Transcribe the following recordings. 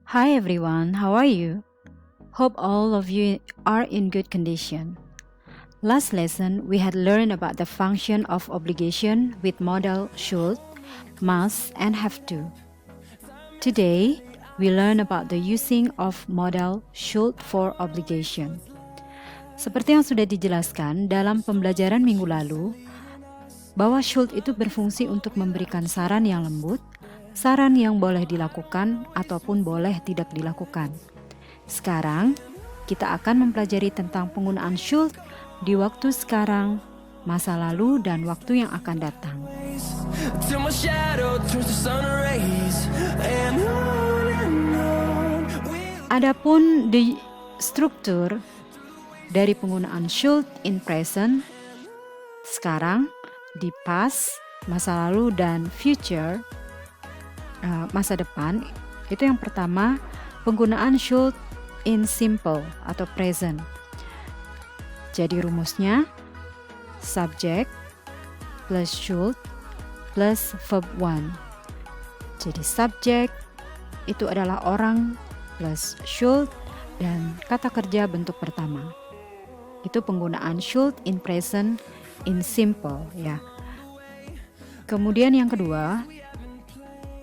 Hi everyone, how are you? Hope all of you are in good condition. Last lesson, we had learned about the function of obligation with modal should, must, and have to. Today, we learn about the using of modal should for obligation. Seperti yang sudah dijelaskan dalam pembelajaran minggu lalu, bahwa should itu berfungsi untuk memberikan saran yang lembut, saran yang boleh dilakukan ataupun boleh tidak dilakukan. Sekarang, kita akan mempelajari tentang penggunaan should di waktu sekarang, masa lalu, dan waktu yang akan datang. Adapun di struktur dari penggunaan should in present, sekarang, di past, masa lalu, dan future, masa depan, itu yang pertama, penggunaan should in simple atau present. Jadi rumusnya subject plus should plus verb 1. Jadi subject itu adalah orang plus should dan kata kerja bentuk pertama. Itu penggunaan should in present in simple ya. Kemudian yang kedua,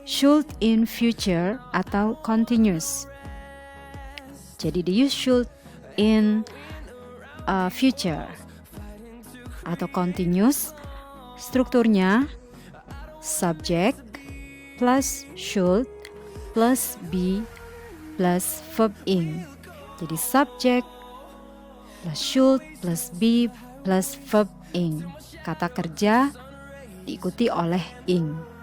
should in future atau continuous. Jadi di use should in future atau continuous, strukturnya subject plus should plus be plus verb ing. Jadi subject plus should plus be plus verb ing. Kata kerja diikuti oleh ing.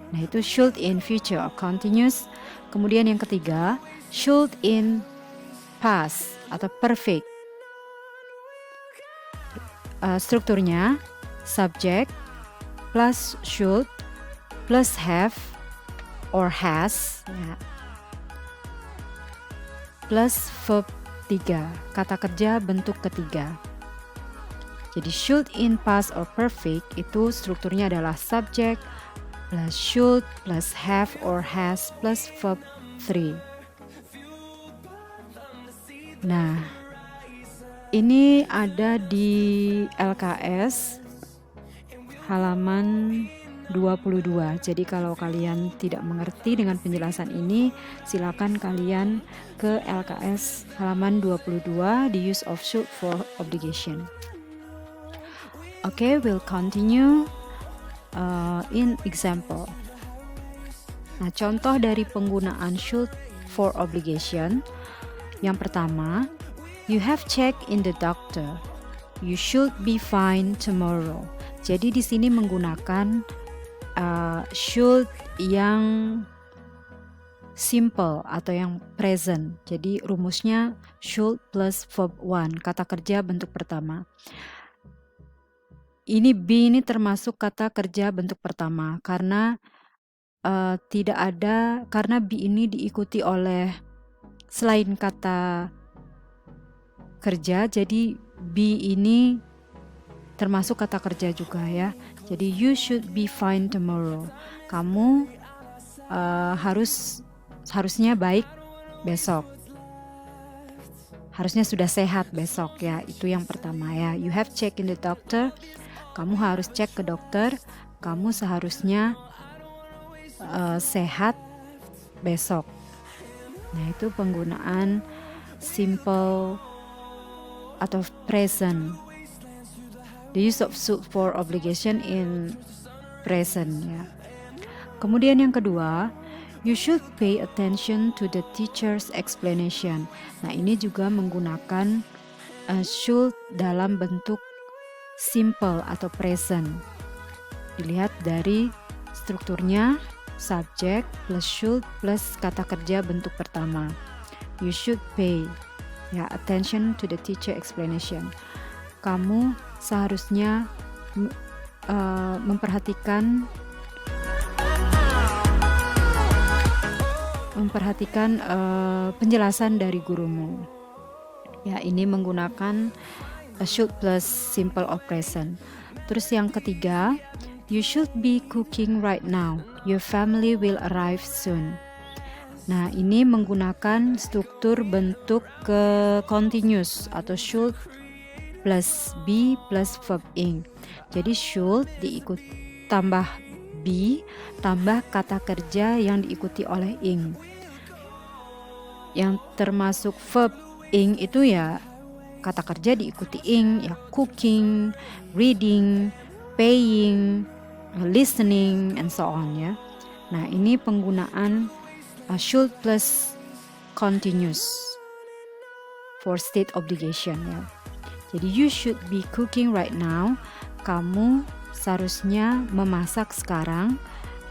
Nah, itu should in future or continuous. Kemudian yang ketiga, should in past atau perfect. Strukturnya subject plus should plus have or has ya, plus verb 3, kata kerja bentuk ketiga. Jadi should in past or perfect itu strukturnya adalah subject plus should plus have or has plus verb 3. Nah, ini ada di LKS halaman 22. Jadi kalau kalian tidak mengerti dengan penjelasan ini, silakan kalian ke LKS halaman 22 di use of should for obligation. Okay, we'll continue in example. Nah, contoh dari penggunaan should for obligation. Yang pertama, you have checked in the doctor. You should be fine tomorrow. Jadi di sini menggunakan should yang simple atau yang present. Jadi rumusnya should plus verb 1, kata kerja bentuk pertama. Ini be ini termasuk kata kerja bentuk pertama karena karena be ini diikuti oleh selain kata kerja, jadi be ini termasuk kata kerja juga ya. Jadi you should be fine tomorrow. Kamu harusnya baik besok. Harusnya sudah sehat besok ya. Itu yang pertama ya. You have checked in the doctor. Kamu harus cek ke dokter. Kamu seharusnya sehat besok. Nah, itu penggunaan simple atau present. The use of should for obligation in present ya. Kemudian yang kedua, you should pay attention to the teacher's explanation. Nah, ini juga menggunakan should dalam bentuk simple atau present. Dilihat dari strukturnya subject plus should plus kata kerja bentuk pertama. You should pay ya attention to the teacher explanation. Kamu seharusnya memperhatikan penjelasan dari gurumu. Ya, ini menggunakan should plus simple or present. Terus yang ketiga, you should be cooking right now. Your family will arrive soon. Nah, ini menggunakan struktur bentuk continuous atau should plus be plus verb ing. Jadi should tambah be tambah kata kerja yang diikuti oleh ing. Yang termasuk verb ing itu ya kata kerja diikuti ing, ya cooking, reading, paying, listening, and so on ya. Nah, ini penggunaan should plus continuous for state obligation ya. Jadi you should be cooking right now. Kamu seharusnya memasak sekarang.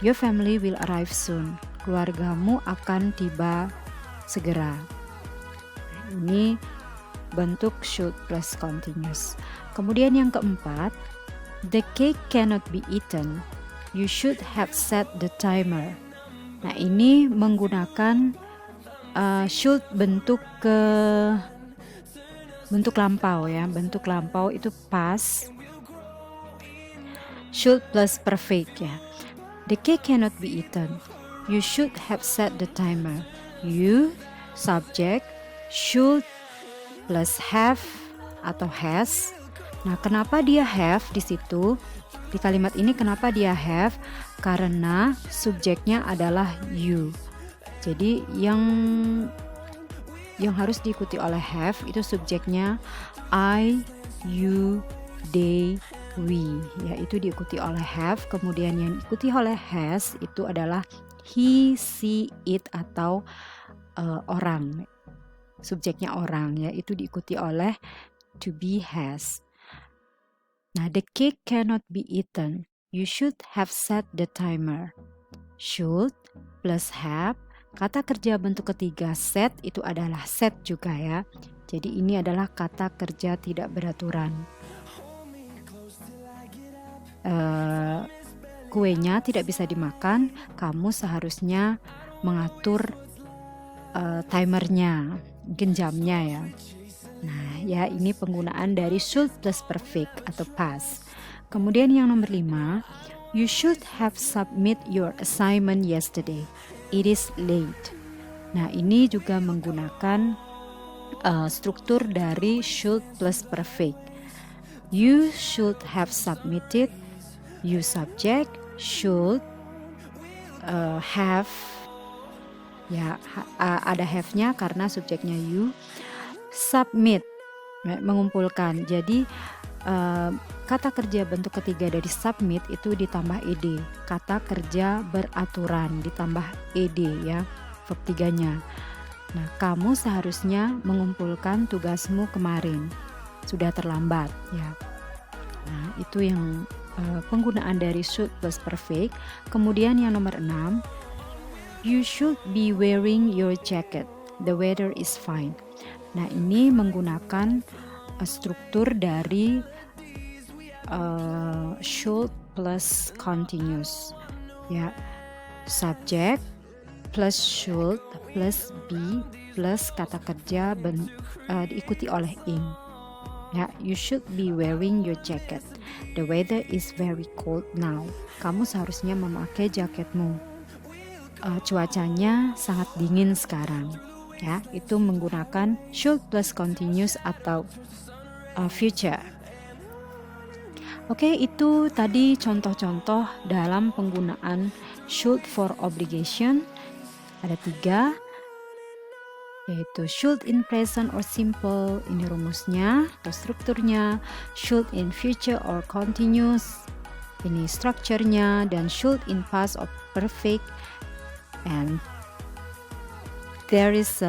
Your family will arrive soon. Keluargamu akan tiba segera. Ini bentuk should plus continuous. Kemudian yang keempat, the cake cannot be eaten. You should have set the timer. Nah, ini menggunakan should bentuk lampau ya. Bentuk lampau itu past. Should plus perfect ya. The cake cannot be eaten. You should have set the timer. You, subject, should plus have atau has. Nah, kenapa dia have di situ? Di kalimat ini kenapa dia have? Karena subjeknya adalah you. Jadi yang harus diikuti oleh have itu subjeknya I, you, they, we. Ya, itu diikuti oleh have. Kemudian yang diikuti oleh has itu adalah he, she, it atau orang. Subjeknya orang ya, itu diikuti oleh to be has. Nah, the cake cannot be eaten. You should have set the timer. Should plus have. Kata kerja bentuk ketiga set itu adalah set juga ya. Jadi ini adalah kata kerja tidak beraturan. Kuenya tidak bisa dimakan. Kamu seharusnya mengatur timernya, mungkin jamnya ya. Nah, ya ini penggunaan dari should plus perfect atau past. Kemudian yang nomor 5, you should have submit your assignment yesterday. It is late. Nah, ini juga menggunakan struktur dari should plus perfect. You should have submitted. You subject should have. Ya, ada have-nya karena subjeknya you. Submit, mengumpulkan. Jadi kata kerja bentuk ketiga dari submit itu ditambah ed. Kata kerja beraturan ditambah ed ya, verb 3-nya. Nah, kamu seharusnya mengumpulkan tugasmu kemarin. Sudah terlambat ya. Nah, itu yang penggunaan dari should plus perfect. Kemudian yang nomor 6, you should be wearing your jacket. The weather is fine. Nah, ini menggunakan struktur dari should plus continuous ya. Subject plus should plus be plus kata kerja diikuti oleh ing. Ya, you should be wearing your jacket. The weather is very cold now. Kamu seharusnya memakai jaketmu. Cuacanya sangat dingin sekarang. Ya, itu menggunakan should plus continuous atau future. Oke, itu tadi contoh-contoh dalam penggunaan should for obligation. Ada 3, yaitu should in present or simple, ini rumusnya atau strukturnya. Should in future or continuous, ini strukturnya. Dan should in past or perfect, and there is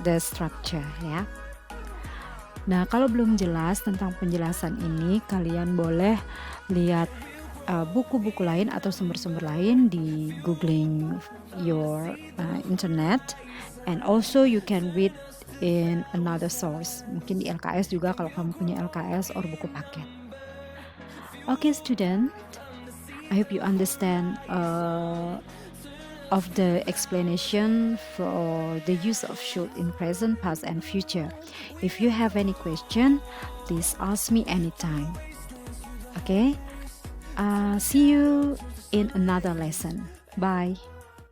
the structure ya. Nah, kalau belum jelas tentang penjelasan ini, kalian boleh lihat buku-buku lain atau sumber-sumber lain di googling your internet, and also you can read in another source. Mungkin di LKS juga kalau kamu punya LKS or buku paket. Okay, student, I hope you understand of the explanation for the use of should in present, past, and future. If you have any question, please ask me anytime. Okay? See you in another lesson. Bye.